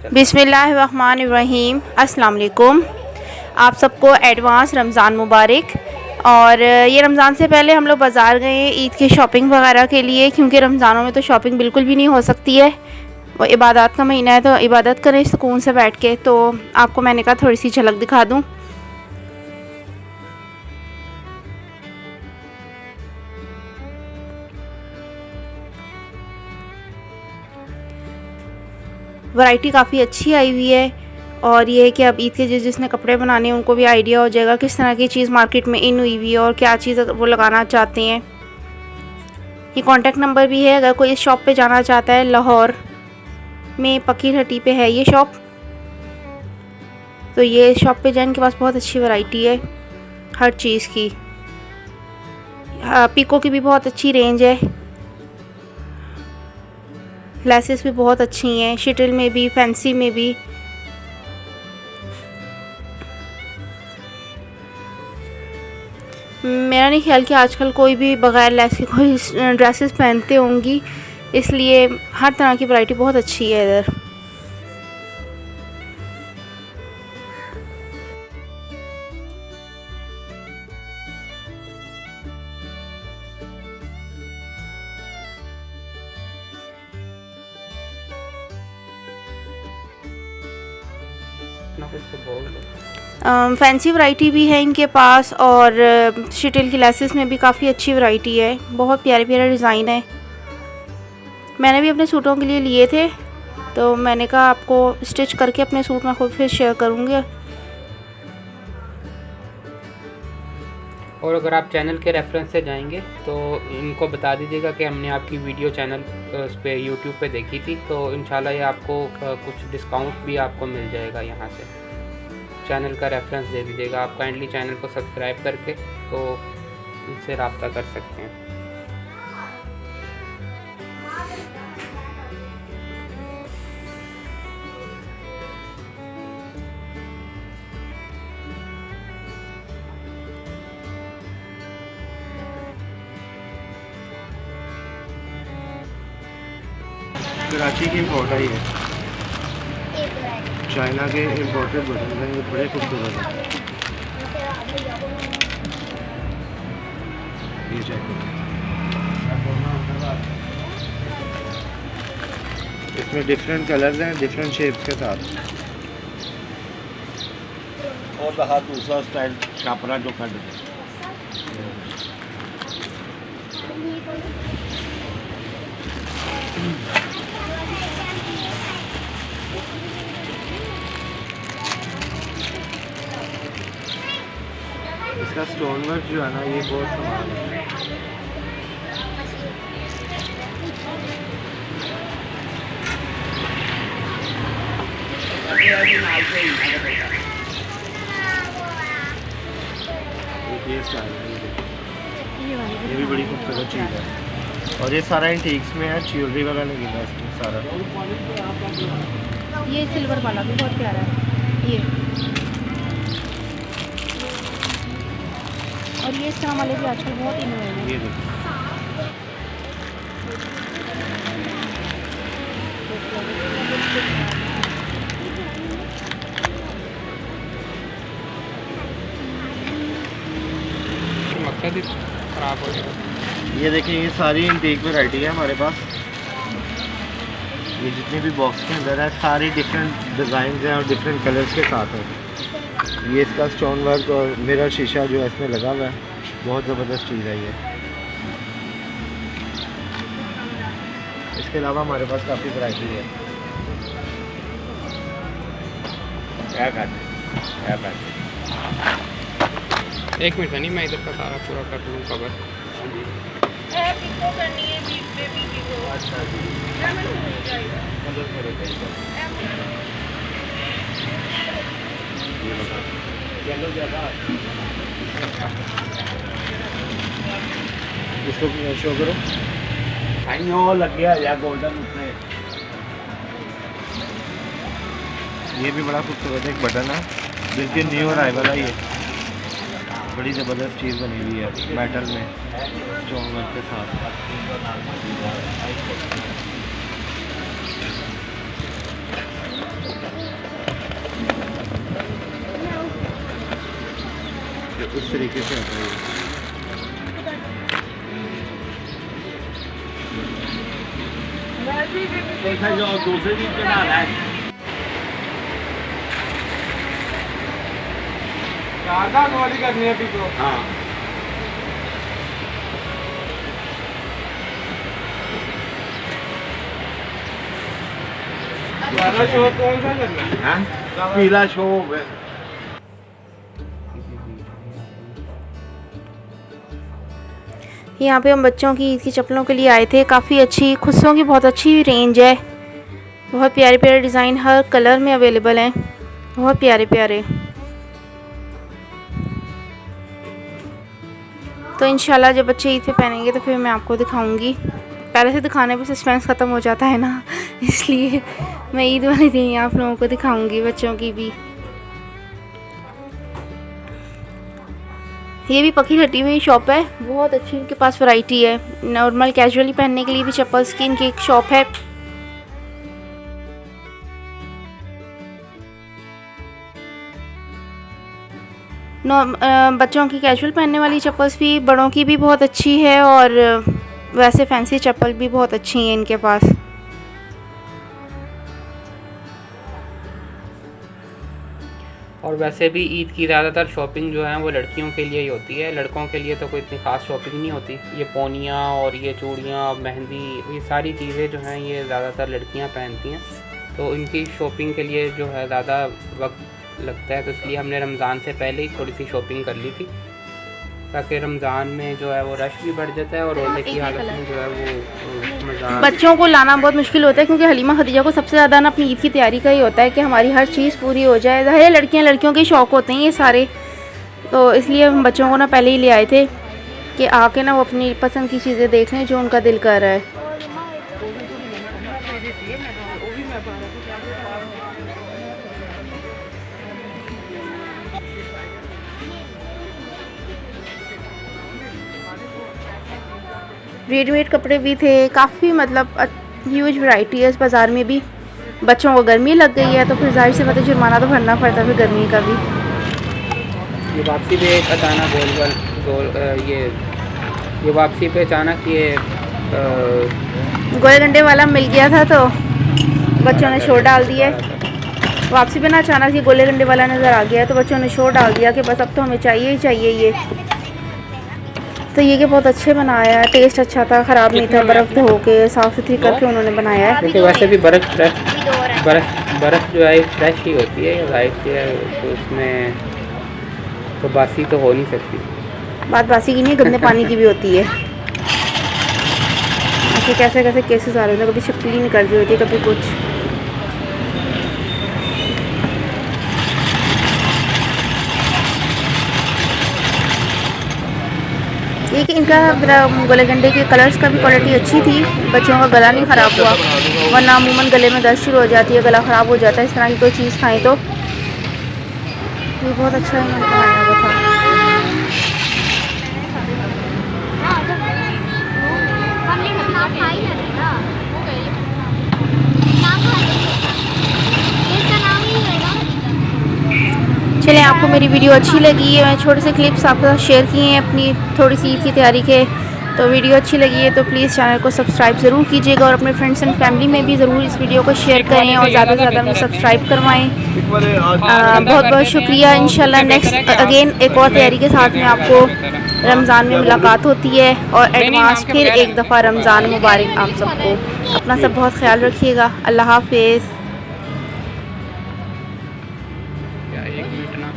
बिस्मिल्लाहिर्रहमानिर्रहीम। अस्सलाम वालेकुम। आप सबको एडवांस रमज़ान मुबारक। और ये रमज़ान से पहले हम लोग बाज़ार गए ईद की शॉपिंग वगैरह के लिए, क्योंकि रमज़ानों में तो शॉपिंग बिल्कुल भी नहीं हो सकती है। वो इबादत का महीना है तो इबादत करें सुकून से बैठ के। तो आपको मैंने कहा थोड़ी सी झलक दिखा दूँ। वैरायटी काफ़ी अच्छी आई हुई है। और ये है कि अब ईद के जिसने कपड़े बनाने हैं उनको भी आइडिया हो जाएगा किस तरह की चीज़ मार्केट में इन हुई हुई है और क्या चीज़ वो लगाना चाहते हैं। ये कॉन्टैक्ट नंबर भी है अगर कोई इस शॉप पे जाना चाहता है। लाहौर में पक्की हट्टी पे है ये शॉप। तो ये शॉप पे जाए, इनके पास बहुत अच्छी वैरायटी है हर चीज़ की। पीको की भी बहुत अच्छी रेंज है। लेसेस भी बहुत अच्छी हैं, शिटल में भी फैंसी में भी। मेरा नहीं ख्याल कि आजकल कोई भी बग़ैर लेस के कोई ड्रेसेस पहनते होंगी, इसलिए हर तरह की वैरायटी बहुत अच्छी है इधर। फैंसी वैरायटी भी है इनके पास और शिटल की लेसेस में भी काफ़ी अच्छी वैरायटी है। बहुत प्यारे प्यारे डिज़ाइन है। मैंने भी अपने सूटों के लिए लिए थे, तो मैंने कहा आपको स्टिच करके अपने सूट में खुद फिर शेयर करूँगी। और अगर आप चैनल के रेफरेंस से जाएंगे तो इनको बता दीजिएगा कि हमने आपकी वीडियो चैनल उस पर यूट्यूब पे देखी थी, तो इंशाल्लाह ये आपको कुछ डिस्काउंट भी आपको मिल जाएगा यहाँ से। चैनल का रेफरेंस दे दीजिएगा। आप काइंडली चैनल को सब्सक्राइब करके तो इनसे रब्ता कर सकते हैं। कराची की इम्पोर्ट है ये, चाइना के इम्पोर्टेड बटन हैं, ये बड़े खूबसूरत हैं। ये चेक करो, इसमें डिफरेंट कलर्स हैं डिफरेंट शेप्स के साथ। और रहा दूसरा स्टाइल छापरा जो कर देते हैं। इसका स्टोन वर्क जो है ना ये बहुत कमाल है। ये स्टाइल है, ये भी बड़ी खूबसूरत चीज़ है। और ये सारा एंटीक्स में है, ज्वेलरी वाला नहीं गिना इसमें सारा। ये सिल्वर वाला भी बहुत प्यारा है ये। और ये इस तरह वाले भी आजकल बहुत इन हुए हैं। ये देखो, मकसद ही ख़राब हो गया। ये देखिए, ये सारी इंटीक वैरायटी है हमारे पास। ये जितने भी बॉक्स के अंदर है सारी डिफरेंट डिज़ाइन हैं और डिफरेंट कलर्स के साथ हैं। ये इसका स्टोन वर्क और मिरर शीशा जो है इसमें लगा हुआ है, बहुत ज़बरदस्त चीज़ है ये। इसके अलावा हमारे पास काफ़ी वैरायटी है। एक मिनट नहीं, मैं इधर का सारा पूरा कर लूँ कवर। अच्छा जी, इसको शो करो। लग गया या गोल्डन उसमें। ये भी बड़ा खूबसूरत एक बटन है, बिल्कुल न्यू अराइवल है ये। बड़ी ज़बरदस्त चीज़ बनी हुई है मेटल में स्टोन वर्क के साथ। उस तरीके से होता है। दूसरे दिन बना रहा है करनी है तो। हाँ शो कौन सा करना है? पीला शो यहाँ पे हम बच्चों की ईद की चप्पलों के लिए आए थे। काफ़ी अच्छी खुस्सों की बहुत अच्छी रेंज है। बहुत प्यारे प्यारे डिज़ाइन हर कलर में अवेलेबल हैं। बहुत प्यारे प्यारे। तो इंशाल्लाह जब बच्चे ईद पे पहनेंगे तो फिर मैं आपको दिखाऊंगी। पहले से दिखाने पे सस्पेंस ख़त्म हो जाता है ना, इसलिए मैं ईद वाले दिन आप लोगों को दिखाऊंगी बच्चों की भी। ये भी पकी हटी हुई शॉप है। बहुत अच्छी इनके पास वैरायटी है। नॉर्मल कैजुअली पहनने के लिए भी चप्पल्स की इनकी एक शॉप है। बच्चों की कैजुअल पहनने वाली चप्पल्स भी, बड़ों की भी बहुत अच्छी है और वैसे फैंसी चप्पल भी बहुत अच्छी हैं इनके पास। और वैसे भी ईद की ज़्यादातर शॉपिंग जो है वो लड़कियों के लिए ही होती है। लड़कों के लिए तो कोई इतनी ख़ास शॉपिंग नहीं होती। ये पोनियाँ और ये चूड़ियाँ, मेहंदी, ये सारी चीज़ें जो हैं ये ज़्यादातर लड़कियाँ पहनती हैं। तो इनकी शॉपिंग के लिए जो है ज़्यादा वक्त लगता है, तो इसलिए हमने रमज़ान से पहले ही थोड़ी सी शॉपिंग कर ली थी, ताकि रमज़ान में जो है वो रश भी बढ़ जाता है और रोज़े की हालत में जो है वो मज़ा। बच्चों को लाना बहुत मुश्किल होता है क्योंकि हलीमा खदीजा को सबसे ज़्यादा ना अपनी ईद की तैयारी का ही होता है कि हमारी हर चीज़ पूरी हो जाए। ज़ाहिर है लड़कियों के शौक़ होते हैं ये सारे, तो इसलिए हम बच्चों को ना पहले ही ले आए थे कि आके ना वो अपनी पसंद की चीज़ें देख लें जो उनका दिल कर रहा है। रेडीमेड कपड़े भी थे काफ़ी, मतलब ह्यूज वैरायटी है इस बाज़ार में भी। बच्चों को गर्मी लग गई है तो फिर जाहिर सी बात है जुर्माना तो भरना पड़ता है फिर गर्मी का भी। ये वापसी पे एक अचानक ये वापसी पे अचानक ये गोले गंडे वाला मिल गया था तो बच्चों ने शोर डाल दिया। वापसी पे ना अचानक ये गोले गंडे वाला नज़र आ गया तो बच्चों ने शोर डाल दिया कि बस अब तो हमें चाहिए ही चाहिए ये। तो ये कि बहुत अच्छे बनाया है, टेस्ट अच्छा था, ख़राब नहीं था, बर्फ़ धो के साफ़ सुथरी करके उन्होंने बनाया है। क्योंकि वैसे भी बर्फ़ जो है फ्रेश ही होती है, राइट है, तो उसमें तो बासी तो हो नहीं सकती। बात बासी की नहीं, गंदे पानी की भी होती है। ऐसे कैसे कैसे केसेस आ रहे हैं, कभी छिपकली निकल रही होती है, कभी कुछ। एक इनका गोले गंडे के कलर्स का भी क्वालिटी अच्छी थी, बच्चों का गला नहीं ख़राब हुआ, वरना अमूमन गले में दर्द शुरू हो जाती है, गला ख़राब हो जाता है इस तरह की कोई चीज़ खाएं तो। ये बहुत अच्छा इन्होंने बनाया हुआ था। चलें, आपको मेरी वीडियो अच्छी लगी है, मैं छोटे से क्लिप्स आपके साथ शेयर किए हैं अपनी थोड़ी सी ईद की तैयारी के। तो वीडियो अच्छी लगी है तो प्लीज़ चैनल को सब्सक्राइब ज़रूर कीजिएगा और अपने फ्रेंड्स एंड फैमिली में भी ज़रूर इस वीडियो को शेयर करें और ज़्यादा से ज़्यादा मुझे सब्सक्राइब करवाएं। बहुत बहुत शुक्रिया। इंशाल्लाह नेक्स्ट अगेन एक और तैयारी के साथ में आपको रमज़ान में मुलाकात होती है। और एडवांस फिर एक दफ़ा रमज़ान मुबारक आप सबको। अपना सब बहुत ख्याल रखिएगा। अल्लाह हाफिज़। एक मिनट ना